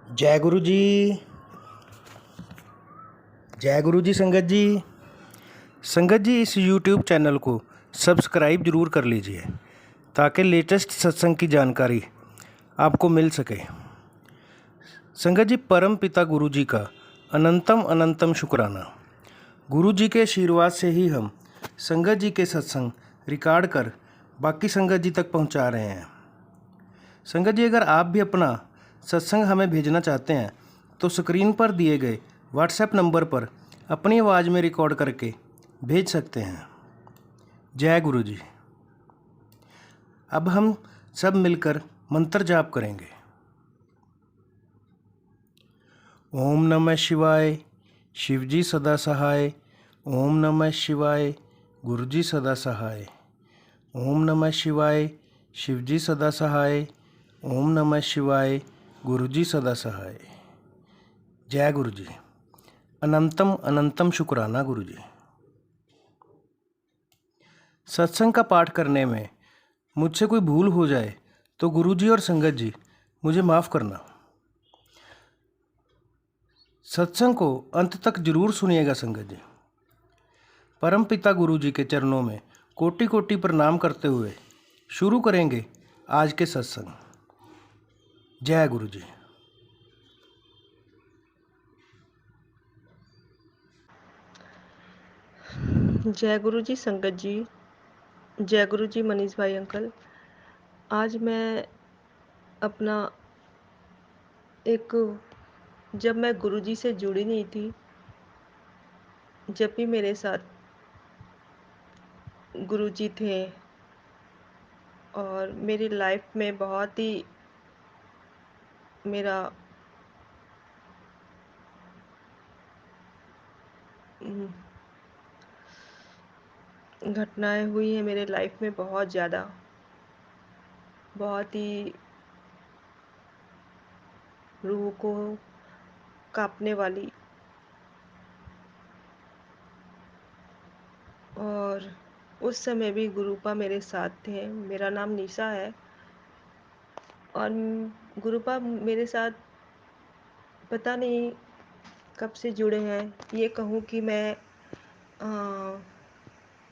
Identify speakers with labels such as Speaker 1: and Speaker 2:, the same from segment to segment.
Speaker 1: जय गुरु जी। जय गुरु जी। संगत जी इस YouTube चैनल को सब्सक्राइब जरूर कर लीजिए ताकि लेटेस्ट सत्संग की जानकारी आपको मिल सके। संगत जी, परम पिता गुरु जी का अनंतम अनंतम शुक्राना। गुरु जी के आशीर्वाद से ही हम संगत जी के सत्संग रिकॉर्ड कर बाकी संगत जी तक पहुंचा रहे हैं। संगत जी, अगर आप भी अपना सत्संग हमें भेजना चाहते हैं तो स्क्रीन पर दिए गए व्हाट्सएप नंबर पर अपनी आवाज़ में रिकॉर्ड करके भेज सकते हैं। जय गुरु जी। अब हम सब मिलकर मंत्र जाप करेंगे। ओम नमः शिवाय, शिव जी सदा सहाय। ओम नमः शिवाय, गुरु जी सदा सहाय। ओम नमः शिवाय, शिव जी सदा सहाय। ओम नमः शिवाय, गुरु जी सदा सहाय। जय गुरु जी। अनंतम अनंतम शुक्राना गुरु जी। सत्संग का पाठ करने में मुझसे कोई भूल हो जाए तो गुरु जी और संगत जी मुझे माफ़ करना। सत्संग को अंत तक जरूर सुनिएगा संगत जी। परम पिता गुरु जी के चरणों में कोटि कोटि प्रणाम करते हुए शुरू करेंगे आज के सत्संग। जय गुरु जी।
Speaker 2: जय गुरु जी संगत जी। जय गुरु जी मनीष भाई अंकल। आज मैं अपना जब मैं गुरु जी से जुड़ी नहीं थी, जब भी मेरे साथ गुरु जी थे और मेरी लाइफ में बहुत ही मेरा घटनाएं हुई हैं मेरे लाइफ में, बहुत ज़्यादा, बहुत ही रूह को कांपने वाली। और उस समय भी गुरुपा मेरे साथ थे। मेरा नाम निशा है और गुरुपा मेरे साथ पता नहीं कब से जुड़े हैं। ये कहूँ कि मैं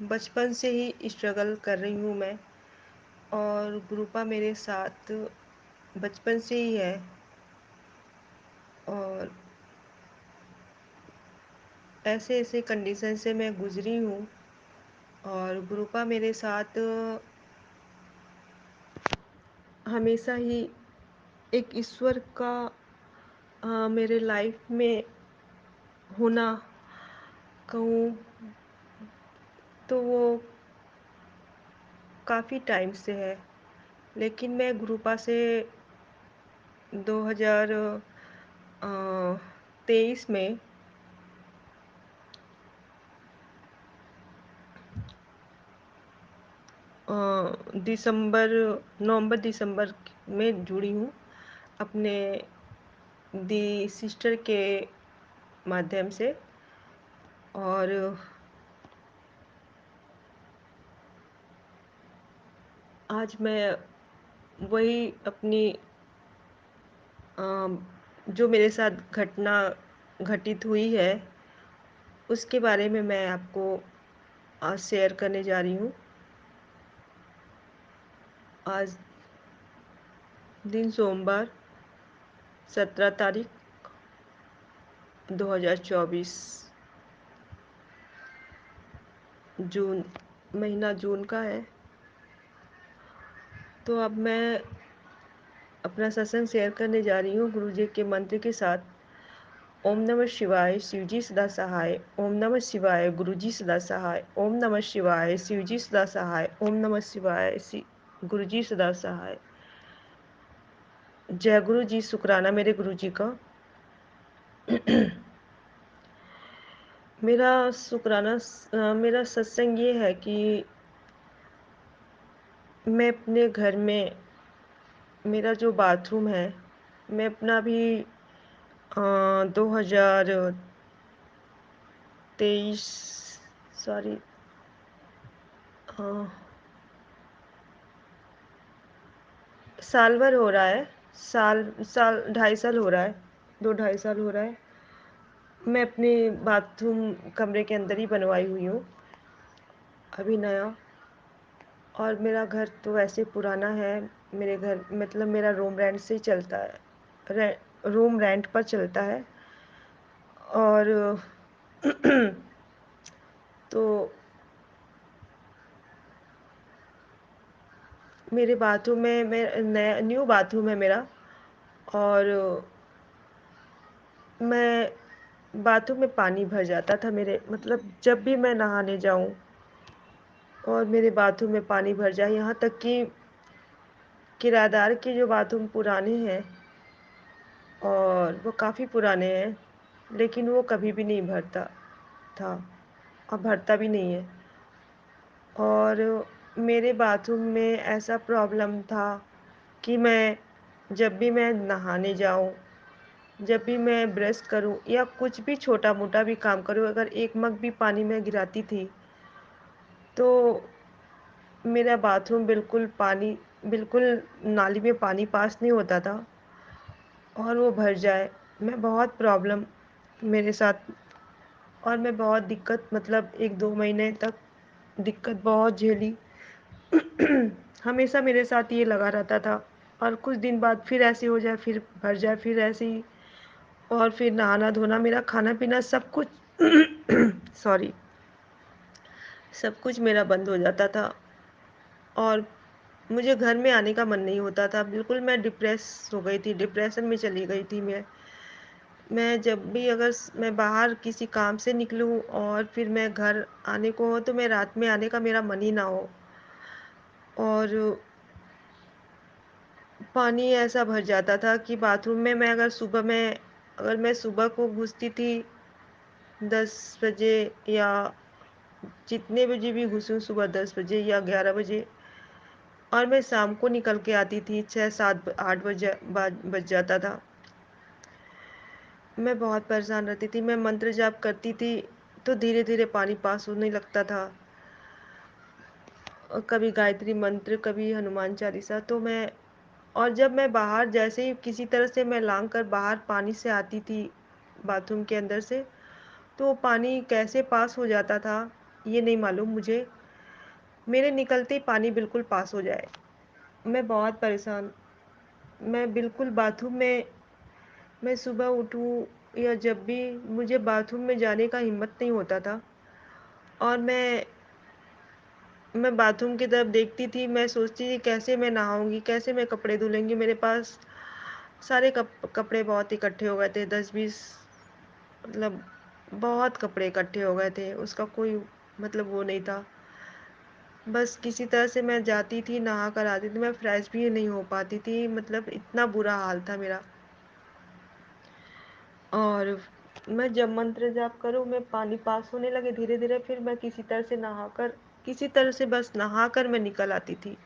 Speaker 2: बचपन से ही स्ट्रगल कर रही हूँ मैं, और गुरुपा मेरे साथ बचपन से ही है। और ऐसे ऐसे कंडीशन से मैं गुजरी हूँ और गुरुपा मेरे साथ हमेशा ही एक ईश्वर का मेरे लाइफ में होना कहूँ तो वो काफ़ी टाइम से है। लेकिन मैं गुरुपा से 2023 में नवंबर दिसंबर में जुड़ी हूँ अपने दी सिस्टर के माध्यम से। और आज मैं वही अपनी जो मेरे साथ घटना घटित हुई है उसके बारे में मैं आपको आज शेयर करने जा रही हूँ। आज दिन सोमवार 17 तारीख 2024 जून, महीना जून का है। तो अब मैं अपना सत्संग शेयर करने जा रही हूँ गुरु जी के मंत्र के साथ। ओम नमः शिवाय, शिवजी सदा सहाय। ओम नमः शिवाय, गुरुजी सदा सहाय। ओम नमः शिवाय, शिवजी सदा सहाय। ओम नमः शिवाय, गुरुजी सदा सहाय। जय गुरु जी। शुक्राना मेरे गुरु जी का। मेरा शुक्राना मेरा सत्संग ये है कि मैं अपने घर में, मेरा जो बाथरूम है, मैं अपना भी 2023 सॉरी साल भर हो रहा है, साल साल 2.5 साल हो रहा है 2 ढाई साल हो रहा है। मैं अपने बाथरूम कमरे के अंदर ही बनवाई हुई हूँ, अभी नया। और मेरा घर तो वैसे पुराना है। मेरे घर मतलब मेरा रूम रेंट से ही चलता है, रूम रेंट पर चलता है। और तो मेरे बाथरूम में मैं नया न्यू बाथरूम है मेरा। और मैं बाथरूम में पानी भर जाता था मेरे, मतलब जब भी मैं नहाने जाऊं और मेरे बाथरूम में पानी भर जाए। यहाँ तक कि किराएदार के जो बाथरूम पुराने हैं और वो काफ़ी पुराने हैं, लेकिन वो कभी भी नहीं भरता था और भरता भी नहीं है। और मेरे बाथरूम में ऐसा प्रॉब्लम था कि जब भी मैं नहाने जाऊं, जब भी मैं ब्रश करूं या कुछ भी छोटा मोटा भी काम करूं, अगर एक मग भी पानी में गिराती थी तो मेरा बाथरूम बिल्कुल नाली में पानी पास नहीं होता था और वो भर जाए। मैं बहुत प्रॉब्लम मेरे साथ, और मैं बहुत दिक्कत, मतलब 1-2 महीने तक दिक्कत बहुत झेली। हमेशा मेरे साथ ये लगा रहता था। और कुछ दिन बाद फिर ऐसे हो जाए, फिर भर जाए, फिर ऐसे ही। और फिर नहाना धोना, मेरा खाना पीना सब कुछ सॉरी, सब कुछ मेरा बंद हो जाता था। और मुझे घर में आने का मन नहीं होता था, बिल्कुल मैं डिप्रेस हो गई थी, डिप्रेशन में चली गई थी मैं जब भी अगर मैं बाहर किसी काम से निकलूं और फिर मैं घर आने को हो तो मैं रात में आने का मेरा मन ही ना हो। और पानी ऐसा भर जाता था कि बाथरूम में अगर मैं सुबह को घुसती थी 10 बजे, या जितने बजे भी घुसूं, सुबह 10 बजे या 11 बजे, और मैं शाम को निकल के आती थी 6-7-8 बज जाता था। मैं बहुत परेशान रहती थी। मैं मंत्र जाप करती थी तो धीरे धीरे पानी पास होने लगता था। और कभी गायत्री मंत्र, कभी हनुमान चालीसा। और जब मैं बाहर, जैसे ही किसी तरह से मैं लांग कर बाहर पानी से आती थी बाथरूम के अंदर से, तो पानी कैसे पास हो जाता था ये नहीं मालूम मुझे। मेरे निकलते ही पानी बिल्कुल पास हो जाए। मैं बहुत परेशान। मैं बिल्कुल बाथरूम में, मैं सुबह उठूँ या जब भी, मुझे बाथरूम में जाने का हिम्मत नहीं होता था। और मैं बाथरूम की तरफ देखती थी, मैं सोचती थी कैसे मैं नहाऊँगी, कैसे मैं कपड़े धुलूँगी। मेरे पास सारे कपड़े बहुत इकट्ठे हो गए थे, 10-20, मतलब बहुत कपड़े इकट्ठे हो गए थे। उसका कोई मतलब वो नहीं था। बस किसी तरह से मैं जाती थी, नहा कर आती थी। मैं फ्रेश भी नहीं हो पाती थी, मतलब इतना बुरा हाल था मेरा। और मैं जब मंत्र जाप करूँ, मैं पानी पास होने लगे धीरे धीरे, फिर मैं किसी तरह से बस नहाकर मैं निकल आती थी।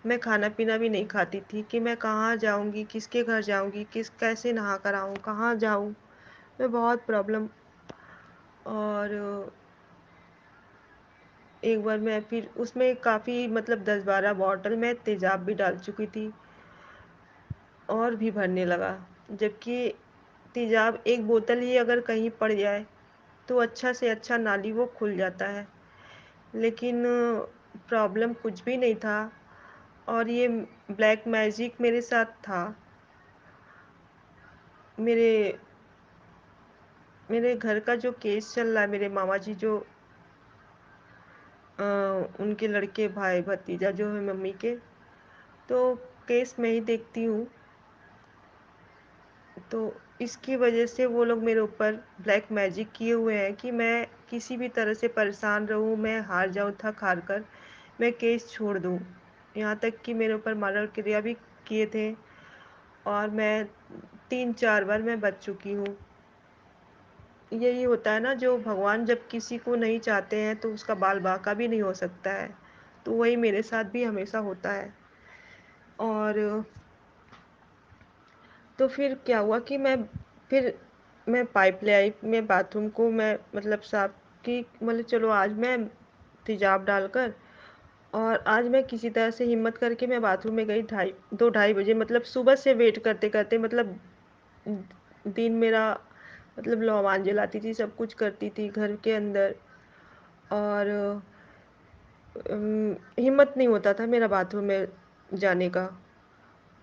Speaker 2: मैं खाना पीना भी नहीं खाती थी कि मैं कहाँ जाऊंगी, किसके घर जाऊंगी, कैसे नहा कर आऊँ, कहाँ जाऊँ। मैं बहुत प्रॉब्लम। और एक बार मैं फिर उसमें काफ़ी, मतलब 10-12 बॉटल में तेजाब भी डाल चुकी थी और भी भरने लगा। जबकि तेजाब एक बोतल ही अगर कहीं पड़ जाए तो अच्छा से अच्छा नाली वो खुल जाता है। लेकिन प्रॉब्लम कुछ भी नहीं था। और ये ब्लैक मैजिक मेरे साथ था। मेरे मेरे घर का जो केस चल रहा है, मेरे मामा जी जो उनके लड़के, भाई भतीजा जो है मम्मी के, तो केस मैं ही देखती हूँ। तो इसकी वजह से वो लोग मेरे ऊपर ब्लैक मैजिक किए हुए हैं कि मैं किसी भी तरह से परेशान रहूँ, मैं हार जाऊँ थक हार कर, मैं केस छोड़ दूँ। यहाँ तक कि मेरे ऊपर मर्डर क्रिया भी किए थे। और मैं 3-4 बार मैं बच चुकी हूँ। यही होता है ना, जो भगवान जब किसी को नहीं चाहते हैं तो उसका बाल बांका भी नहीं हो सकता है। तो वही मेरे साथ भी हमेशा होता है। और तो फिर क्या हुआ कि फिर मैं पाइप ले आई, मैं बाथरूम को मैं मतलब साफ की, मतलब चलो आज मैं तेजाब डालकर, और आज मैं किसी तरह से हिम्मत करके मैं बाथरूम में गई 2-2:30 बजे, मतलब सुबह से वेट करते करते, मतलब दिन मेरा मतलब लौवान जलाती थी, सब कुछ करती थी घर के अंदर। और हिम्मत नहीं होता था मेरा बाथरूम में जाने का।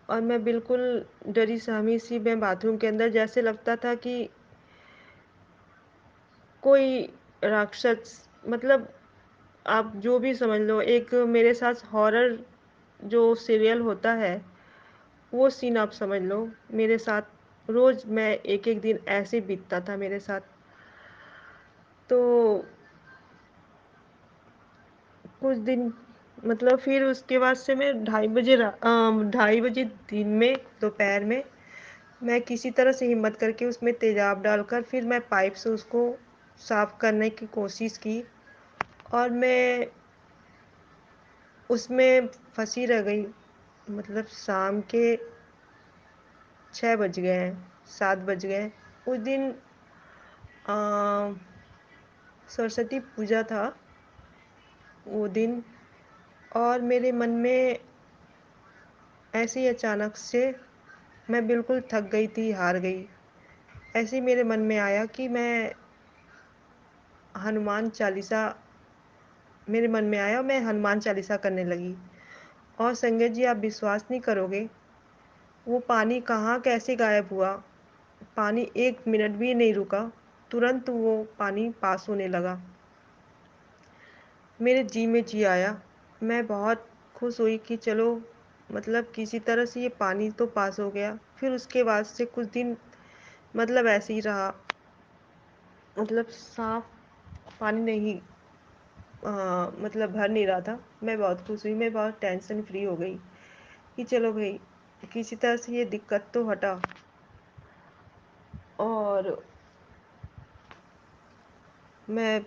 Speaker 2: और मैं बिल्कुल डरी सहमी सी मैं बाथरूम के अंदर, जैसे लगता था कि कोई राक्षस, मतलब आप जो भी समझ लो, एक मेरे साथ हॉरर जो सीरियल होता है वो सीन आप समझ लो मेरे साथ। रोज़ मैं एक-एक दिन ऐसे बीतता था मेरे साथ। तो कुछ दिन मतलब फिर उसके बाद से मैं 2:30 बजे दिन में, दोपहर में, मैं किसी तरह से हिम्मत करके उसमें तेज़ाब डालकर फिर मैं पाइप से उसको साफ़ करने की कोशिश की। और मैं उसमें फँसी रह गई। मतलब शाम के 6 बज गए हैं, 7 बज गए हैं। उस दिन अ, सरस्वती पूजा था वो दिन। और मेरे मन में ऐसे ही अचानक से, मैं बिल्कुल थक गई थी, हार गई। ऐसे ही मेरे मन में आया कि मैं हनुमान चालीसा मेरे मन में आया और मैं हनुमान चालीसा करने लगी। और संगत जी, आप विश्वास नहीं करोगे, वो पानी कहाँ कैसे गायब हुआ। पानी 1 मिनट भी नहीं रुका, तुरंत वो पानी पास होने लगा। मेरे जी में जी आया। मैं बहुत खुश हुई कि चलो, मतलब किसी तरह से ये पानी तो पास हो गया। फिर उसके बाद से कुछ दिन मतलब ऐसे ही रहा, मतलब साफ पानी नहीं, मतलब भर नहीं रहा था। मैं बहुत खुश हुई, मैं बहुत टेंशन फ्री हो गई कि चलो भाई, किसी तरह से ये दिक्कत तो हटा। और मैं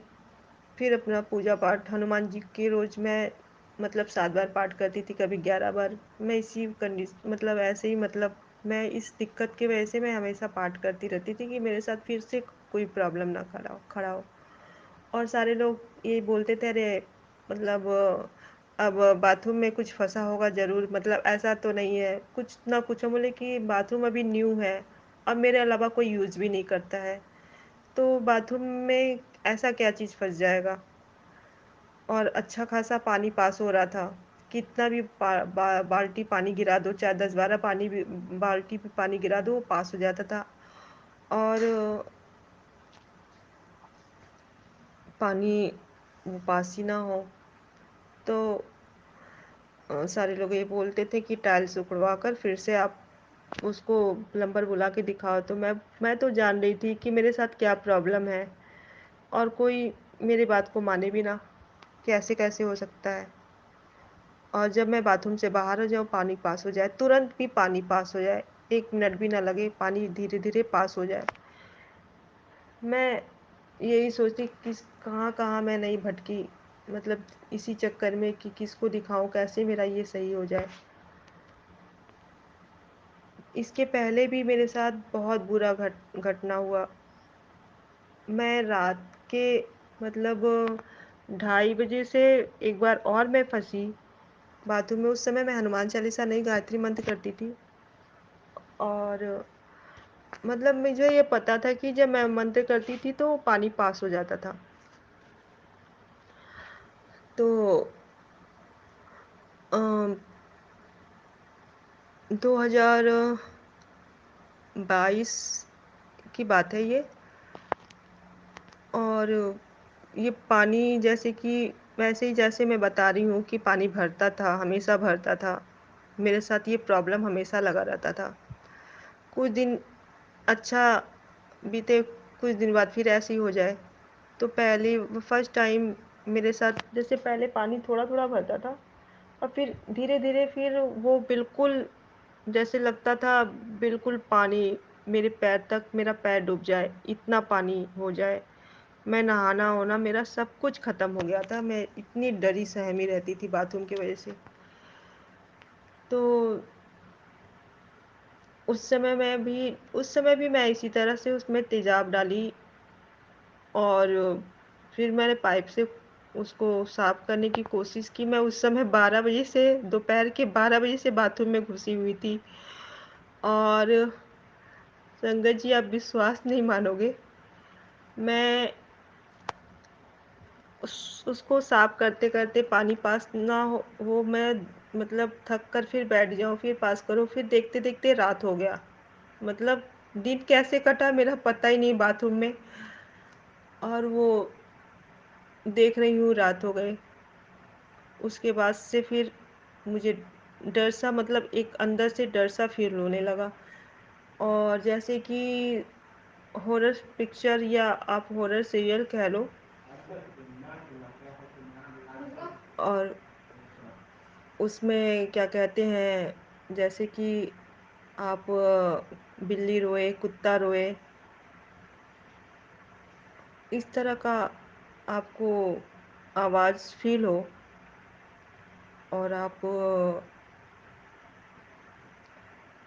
Speaker 2: फिर अपना पूजा पाठ हनुमान जी के रोज़ मैं मतलब 7 बार पाठ करती थी, कभी 11 बार। मैं इसी मतलब ऐसे ही, मतलब मैं इस दिक्कत की वजह से मैं हमेशा पाठ करती रहती थी कि मेरे साथ फिर से कोई प्रॉब्लम ना खड़ा हो। और सारे लोग ये बोलते थे, अरे मतलब अब बाथरूम में कुछ फँसा होगा ज़रूर, मतलब ऐसा तो नहीं है, कुछ ना कुछ। हम बोले कि बाथरूम अभी न्यू है और मेरे अलावा कोई यूज़ भी नहीं करता है, तो बाथरूम में ऐसा क्या चीज़ फँस जाएगा। और अच्छा खासा पानी पास हो रहा था। कितना भी बाल्टी पानी गिरा दो, चाहे 10-12 बाल्टी भी पानी गिरा दो, वो पास हो जाता था। और पानी वो पास ही ना हो, तो सारे लोग ये बोलते थे कि टाइल्स उखड़वा कर फिर से आप उसको प्लम्बर बुला के दिखाओ। तो मैं तो जान रही थी कि मेरे साथ क्या प्रॉब्लम है, और कोई मेरी बात को माने भी ना, कैसे कैसे हो सकता है। और जब मैं बाथरूम से बाहर आ जाऊँ, पानी पास हो जाए, तुरंत भी पानी पास हो जाए, 1 मिनट भी ना लगे, पानी धीरे-धीरे पास हो जाए। मैं यही सोचती किस कहाँ-कहाँ मैं नहीं भटकी, मतलब इसी चक्कर में कि किसको दिखाऊँ, कैसे मेरा ये सही हो जाए। इसके पहले भी मेरे साथ बहुत बुरा घटना हुआ। मैं रात के मतलब 2:30 बजे से एक बार और मैं फँसी बाथरूम में। उस समय मैं हनुमान चालीसा नहीं, गायत्री मंत्र करती थी। और मतलब मुझे ये पता था कि जब मैं मंत्र करती थी तो पानी पास हो जाता था। तो 2022 की बात है ये। और ये पानी जैसे कि वैसे ही जैसे मैं बता रही हूँ कि पानी भरता था, हमेशा भरता था। मेरे साथ ये प्रॉब्लम हमेशा लगा रहता था। कुछ दिन अच्छा बीते, कुछ दिन बाद फिर ऐसे ही हो जाए। तो पहली फर्स्ट टाइम मेरे साथ जैसे पहले पानी थोड़ा-थोड़ा भरता था और फिर धीरे-धीरे फिर वो बिल्कुल, जैसे लगता था बिल्कुल पानी मेरे पैर तक, मेरा पैर डूब जाए, इतना पानी हो जाए। मैं नहाना-वहाना मेरा सब कुछ ख़त्म हो गया था। मैं इतनी डरी सहमी रहती थी बाथरूम की वज़ह से। तो उस समय भी मैं इसी तरह से उसमें तेज़ाब डाली। और फिर मैंने पाइप से उसको साफ़ करने की कोशिश की। मैं उस समय 12 बजे से, दोपहर के 12 बजे से बाथरूम में घुसी हुई थी। और संगत जी, आप विश्वास नहीं मानोगे, मैं उसको साफ करते-करते पानी पास ना हो मैं मतलब थक कर फिर बैठ जाऊँ, फिर पास करूँ, फिर देखते-देखते रात हो गया। मतलब दिन कैसे कटा मेरा पता ही नहीं बाथरूम में, और वो देख रही हूँ रात हो गए। उसके बाद से फिर मुझे डर सा, मतलब एक अंदर से डर सा फ़ील होने लगा, और जैसे कि हॉरर पिक्चर या आप हॉरर सीरियल कह लो, और उसमें क्या कहते हैं, जैसे कि आप बिल्ली रोए, कुत्ता रोए, इस तरह का आपको आवाज़ फ़ील हो, और आप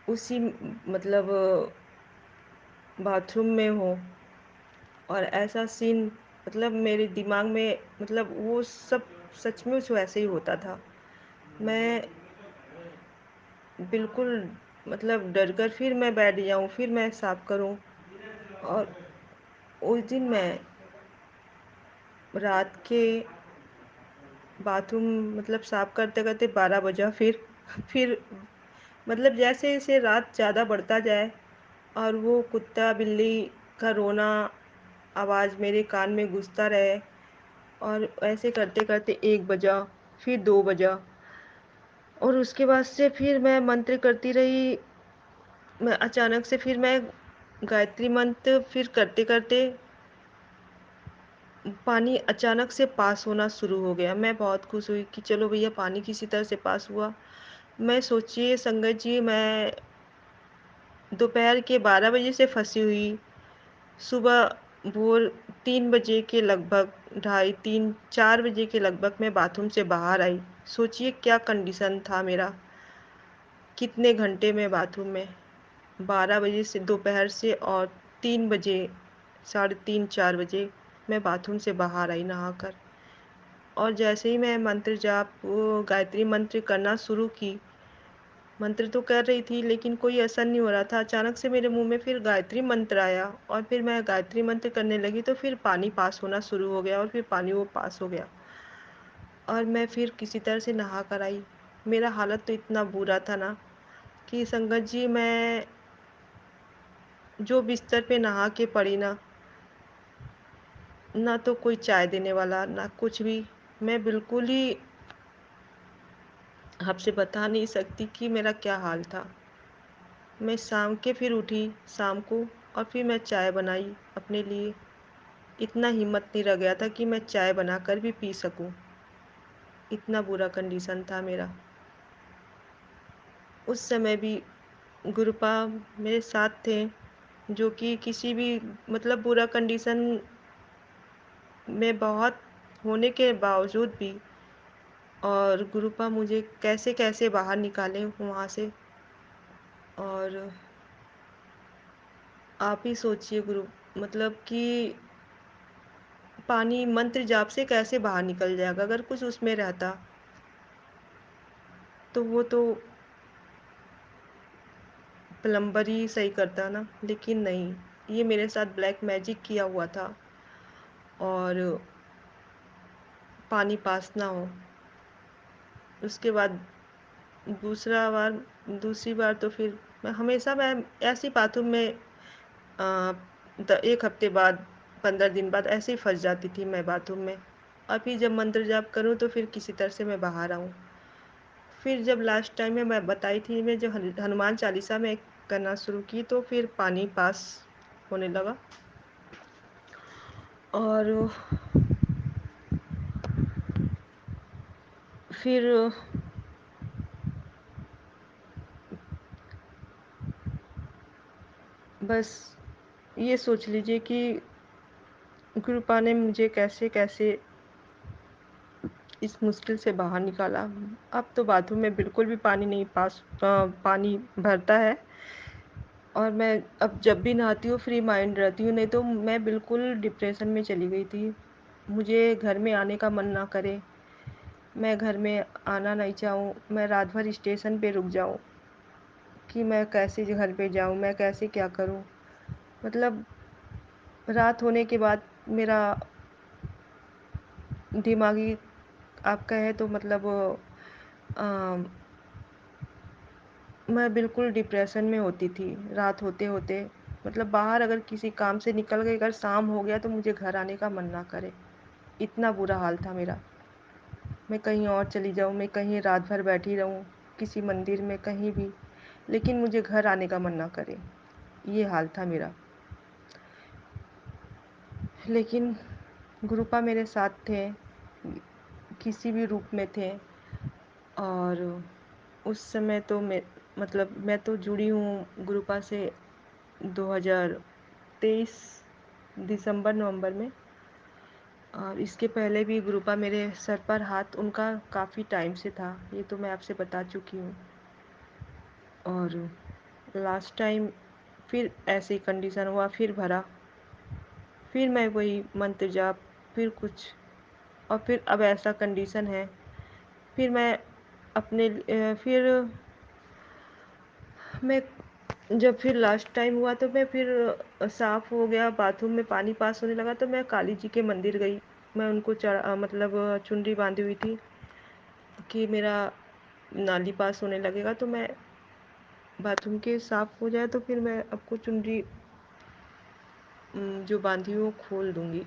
Speaker 2: उसी मतलब बाथरूम में हो, और ऐसा सीन मतलब मेरे दिमाग में, मतलब वो सब सचमुच वैसे ही होता था। मैं बिल्कुल मतलब डर कर फिर मैं बैठ जाऊँ, फिर मैं साफ़ करूँ, और उस दिन मैं रात के बाथरूम मतलब साफ़ करते-करते 12 बजा, फिर मतलब जैसे-जैसे रात ज़्यादा बढ़ता जाए और वो कुत्ता, बिल्ली का रोना आवाज़ मेरे कान में गूँजता रहे, और ऐसे करते-करते 1 बजा, फिर 2 बजा, और उसके बाद से फिर मैं मंत्र करती रही। मैं अचानक से फिर मैं गायत्री मंत्र फिर करते-करते पानी अचानक से पास होना शुरू हो गया। मैं बहुत खुश हुई कि चलो भैया, पानी किसी तरह से पास हुआ। मैं सोचिए संगत जी, मैं दोपहर के 12 बजे से फँसी हुई, सुबह भोर 3 बजे के लगभग, ढाई 3 4 बजे के लगभग मैं बाथरूम से बाहर आई। सोचिए क्या कंडीशन था मेरा, कितने घंटे मैं बाथरूम में, 12 बजे से दोपहर से, और 3 बजे, साढ़े 3 4 बजे मैं बाथरूम से बाहर आई नहाकर। और जैसे ही मैं मंत्र जाप वो गायत्री मंत्र करना शुरू की, मंत्र तो कर रही थी लेकिन कोई असर नहीं हो रहा था। अचानक से मेरे मुँह में फिर गायत्री मंत्र आया, और फिर मैं गायत्री मंत्र करने लगी तो फिर पानी पास होना शुरू हो गया, और फिर पानी वो पास हो गया, और मैं फिर किसी तरह से नहा कर आई। मेरा हालत तो इतना बुरा था ना कि संगत जी, मैं जो बिस्तर पे नहा के पड़ी ना, ना तो कोई चाय देने वाला, ना कुछ भी। मैं बिल्कुल ही आपसे बता नहीं सकती कि मेरा क्या हाल था। मैं शाम के फिर उठी, शाम को, और फिर मैं चाय बनाई अपने लिए। इतना हिम्मत नहीं रह गया था कि मैं चाय बनाकर भी पी सकूं। इतना बुरा कंडीशन था मेरा। उस समय भी गुरुपा मेरे साथ थे, जो कि किसी भी मतलब बुरा कंडीशन में बहुत होने के बावजूद भी, और गुरुपा मुझे कैसे-कैसे बाहर निकाले वहाँ से। और आप ही सोचिए गुरु, मतलब कि पानी मंत्र जाप से कैसे बाहर निकल जाएगा? अगर कुछ उसमें रहता, तो वो तो प्लम्बर ही सही करता ना, लेकिन नहीं, ये मेरे साथ ब्लैक मैजिक किया हुआ था, और पानी पास ना हो। उसके बाद दूसरी बार तो फिर मैं ऐसे ही बाथरूम में 1 हफ्ते बाद, 15 दिन बाद ऐसे ही फँस जाती थी मैं बाथरूम में। और फिर जब मंत्र जाप करूँ तो फिर किसी तरह से मैं बाहर आऊँ। फिर जब लास्ट टाइम में मैं बताई थी, मैं जो हनुमान चालीसा में करना शुरू की तो फिर पानी पास होने लगा, और फिर बस ये सोच लीजिए कि कृपा ने मुझे कैसे-कैसे इस मुश्किल से बाहर निकाला। अब तो बाथरूम में बिल्कुल भी पानी नहीं पानी भरता है, और मैं अब जब भी नहाती हूँ फ्री माइंड रहती हूँ, नहीं तो मैं बिल्कुल डिप्रेशन में चली गई थी। मुझे घर में आने का मन ना करे, मैं घर में आना नहीं चाहूँ, मैं रात भर स्टेशन पे रुक जाऊँ कि मैं कैसे घर पे जाऊँ, मैं कैसे क्या करूँ? मतलब रात होने के बाद मेरा दिमागी, आप कहें तो मतलब अ, मैं बिल्कुल डिप्रेशन में होती थी रात होते-होते। मतलब बाहर अगर किसी काम से निकल गई, अगर शाम हो गया तो मुझे घर आने का मन ना करे, इतना बुरा हाल था मेरा। मैं कहीं और चली जाऊँ, मैं कहीं रात भर बैठी रहूँ, किसी मंदिर में, कहीं भी, लेकिन मुझे घर आने का मन ना करे, ये हाल था मेरा। लेकिन गुरुपा मेरे साथ थे, किसी भी रूप में थे। और उस समय तो मैं तो जुड़ी हूँ गुरुपा से 2023 दिसंबर-नवंबर में। और इसके पहले भी गुरुपा मेरे सर पर हाथ उनका काफ़ी टाइम से था, ये तो मैं आपसे बता चुकी हूँ। और लास्ट टाइम फिर ऐसे ही कंडीशन हुआ, फिर भरा, फिर मैं वही मंत्र जाप, फिर कुछ, और फिर अब ऐसा कंडीशन है। फिर मैं फिर मैं जब फिर लास्ट टाइम हुआ तो मैं फिर साफ़ हो गया, बाथरूम में पानी पास होने लगा तो मैं काली जी के मंदिर गई। मैं उनको मतलब चुनरी बांधी हुई थी कि मेरा नाली पास होने लगेगा तो मैं बाथरूम के साफ़ हो जाए तो फिर मैं आपको चुनरी जो बांधी हूँ वो खोल दूँगी।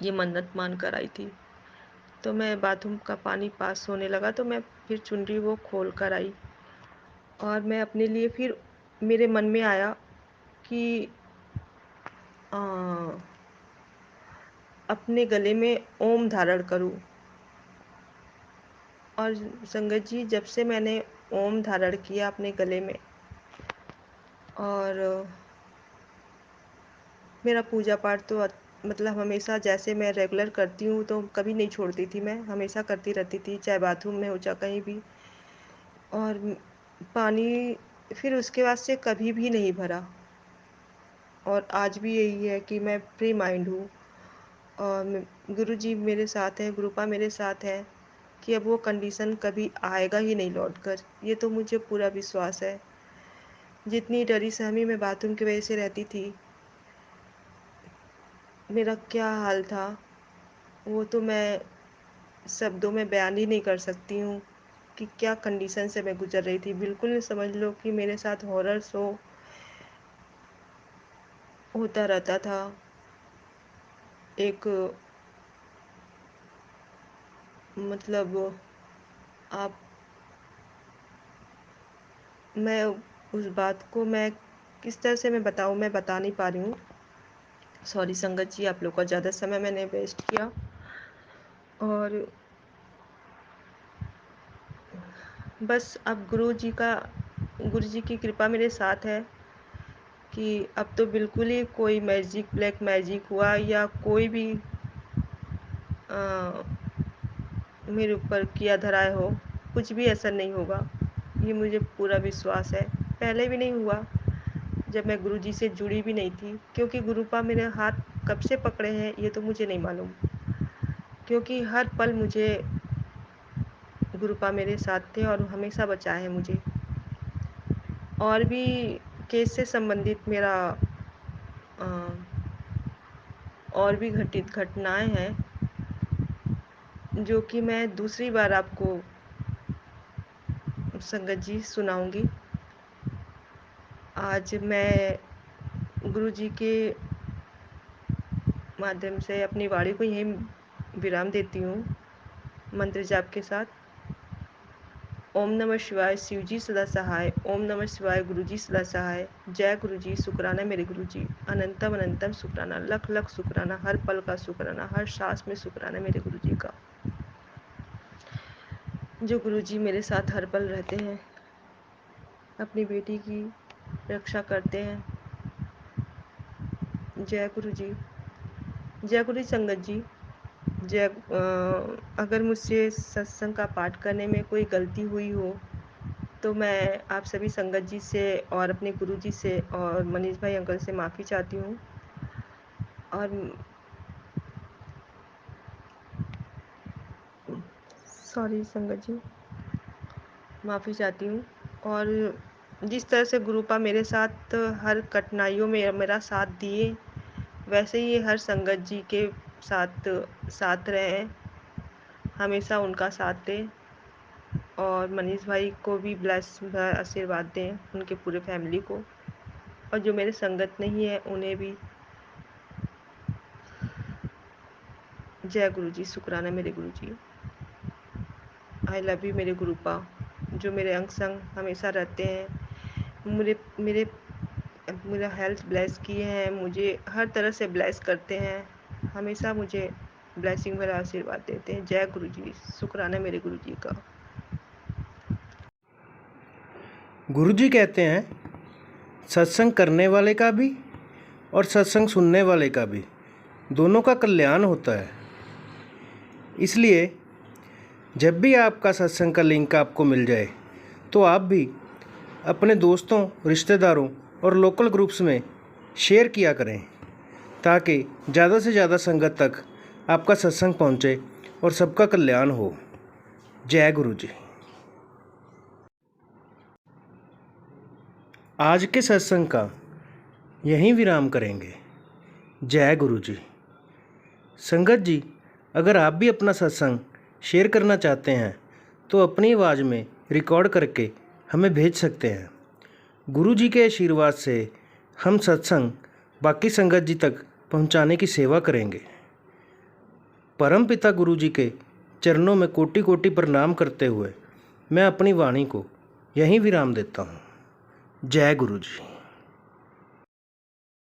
Speaker 2: ये मन्नत मान कर आई थी। तो मैं बाथरूम का पानी पास होने लगा तो मैं फिर चुनरी वो खोल कर आई। और मैं अपने लिए फिर मेरे मन में आया कि अ, अपने गले में ओम धारण करूँ। और संगत जी, जब से मैंने ओम धारण किया अपने गले में, और मेरा पूजा पाठ तो मतलब हमेशा जैसे मैं रेगुलर करती हूँ तो कभी नहीं छोड़ती थी, मैं हमेशा करती रहती थी, चाहे बाथरूम में हो चाहे कहीं भी। और पानी फिर उसके बाद से कभी भी नहीं भरा। और आज भी यही है कि मैं फ्री माइंड हूँ। और गुरु जी मेरे साथ हैं, गुरुपा मेरे साथ हैं कि अब वो कंडीशन कभी आएगा ही नहीं लौट कर, ये तो मुझे पूरा विश्वास है। जितनी डरी सहमी मैं बाथरूम की वजह से रहती थी, मेरा क्या हाल था वो तो मैं शब्दों में बयान ही नहीं कर सकती हूँ कि क्या कंडीशन से मैं गुजर रही थी। बिल्कुल समझ लो कि मेरे साथ हॉरर शो होता रहता था। एक मतलब आप मैं उस बात को मैं किस तरह से मैं बताऊँ, मैं बता नहीं पा रही हूँ। सॉरी संगत जी, आप लोग का ज़्यादा समय मैंने वेस्ट किया। और बस अब गुरु जी की कृपा मेरे साथ है कि अब तो बिल्कुल ही कोई मैजिक, ब्लैक मैजिक हुआ या कोई भी अ, मेरे ऊपर किया धराए हो, कुछ भी ऐसा नहीं होगा, ये मुझे पूरा विश्वास है। पहले भी नहीं हुआ जब मैं गुरुजी से जुड़ी भी नहीं थी, क्योंकि गुरुपा मेरे हाथ कब से पकड़े हैं ये तो मुझे नहीं मालूम, क्योंकि हर पल मुझे गुरुपा मेरे साथ थे और हमेशा बचाए हैं मुझे। और भी केस से संबंधित मेरा अ, और भी घटित घटनाएं हैं जो कि मैं दूसरी बार आपको संगत जी सुनाऊंगी। आज मैं गुरुजी के माध्यम से अपनी वाणी को यहीं विराम देती हूँ, मंत्र जाप के साथ। ओम नमः शिवाय, शिव जी सदा सहाय। ओम नमः शिवाय, गुरु जी सदा सहाय। जय गुरु जी, शुक्राना मेरे गुरु जी, अनंतम अनंतम शुक्राना, लख लख शुक्राना, हर पल का शुक्राना, हर सांस में शुक्राना मेरे गुरु जी का, जो गुरु जी मेरे साथ हर पल रहते हैं, अपनी बेटी की रक्षा करते हैं। जय गुरु जी, जय गुरु संगत जी। अगर मुझसे सत्संग का पाठ करने में कोई गलती हुई हो तो मैं आप सभी संगत जी से और अपने गुरु जी से और मनीष भाई अंकल से माफ़ी चाहती हूँ। और सॉरी संगत जी, माफ़ी चाहती हूँ। और जिस तरह से गुरुपा मेरे साथ हर कठिनाइयों में मेरा साथ दिए, वैसे ही हर संगत जी के साथ रहे, हमेशा उनका साथ दें। और मनीष भाई को भी ब्लेस आशीर्वाद दें, उनके पूरे फैमिली को, और जो मेरे संगत नहीं है उन्हें भी। जय गुरु जी। शुक्राना मेरे गुरु जी। आई लव यू मेरे गुरुपा, जो मेरे अंग संग हमेशा रहते हैं, मेरा हेल्थ ब्लेस किए हैं, मुझे हर तरह से ब्लेस करते हैं, हमेशा मुझे ब्लेसिंग भरा आशीर्वाद देते हैं। जय गुरु जी। शुक्राना मेरे गुरु जी का।
Speaker 1: गुरुजी कहते हैं सत्संग करने वाले का भी और सत्संग सुनने वाले का भी दोनों का कल्याण होता है। इसलिए जब भी आपका सत्संग का लिंक आपको मिल जाए तो आप भी अपने दोस्तों, रिश्तेदारों और लोकल ग्रुप्स में शेयर किया करें, ताकि ज़्यादा से ज़्यादा संगत तक आपका सत्संग पहुँचे और सबका कल्याण हो। जय गुरु जी। आज के सत्संग का यहीं विराम करेंगे। जय गुरु जी। संगत जी, अगर आप भी अपना सत्संग शेयर करना चाहते हैं तो अपनी आवाज़ में रिकॉर्ड करके हमें भेज सकते हैं। गुरु जी के आशीर्वाद से हम सत्संग बाकी संगत जी तक पहुंचाने की सेवा करेंगे। परम पिता गुरु जी के चरणों में कोटि कोटि प्रणाम करते हुए मैं अपनी वाणी को यहीं विराम देता हूँ। जय गुरु जी।